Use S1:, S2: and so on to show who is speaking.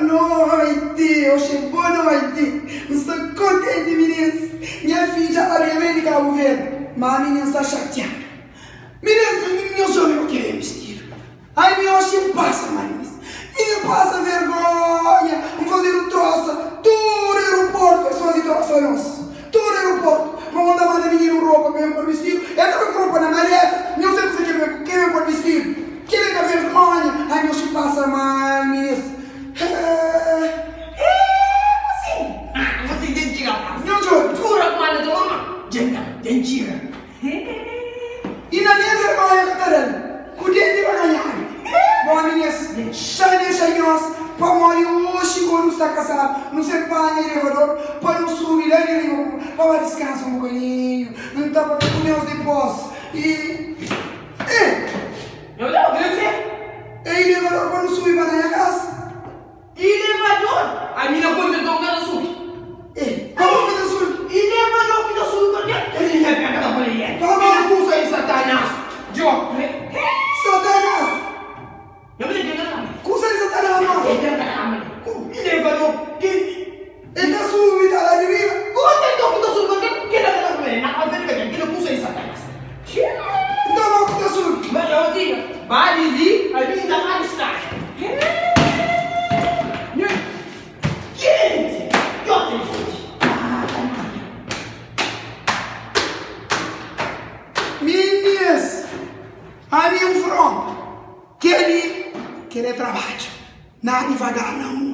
S1: noite, hoje boa noite. Estou contente, meninas. Minha filha já está bem de Cabo Verde, mas a menina está chateada. Meninas, meus homens não querem vestir. Ai, meu hoje passa, meninas. E passa vergonha. Vamos fazer o troça. Todo aeroporto, eles fazem troça nossa. Todo aeroporto. Vamos mandar a menina roupa para eu pôr vestido. Eu também com roupa na maleta. Não sei se você quer pôr vestido. Querem que vergonha. Ai, meu hoje passa, meninas.
S2: Você identifica
S1: Não, João.
S2: pura com a da mamãe. Identifica.
S1: E na minha vergonha, Catarina, o dente vai ganhar. Bom, meninas, deixa nós para morrer hoje quando está casado. Não se apanha o elevador para não subir ali, para descansar um bocadinho. Não está para comer os depósitos.
S2: Eu não, o que você?
S1: É elevador para não subir para a minha casa.
S2: Elevador? A minha conta do cara sube.
S1: Como que está subindo?
S2: Elevador que está subindo porque ele é pega da mulher.
S1: Como?
S2: Ele cursa aí, Satanás. João.
S1: Satanás!
S2: Eu me lembro da mãe.
S1: Como você está na mão?
S2: Ele é da mãe. Elevador que...
S1: Ele está subindo, está lá de vida.
S2: Conta então que está subindo porque ele é da mulher. Na casa dele, ele cursa aí, Satanás.
S1: Então, não, que está subindo.
S2: Mas eu digo, vai ali, a minha ainda vai estar. Gente! E outra, gente?
S1: Meninas, a minha front, quer trabalho, nada devagar não.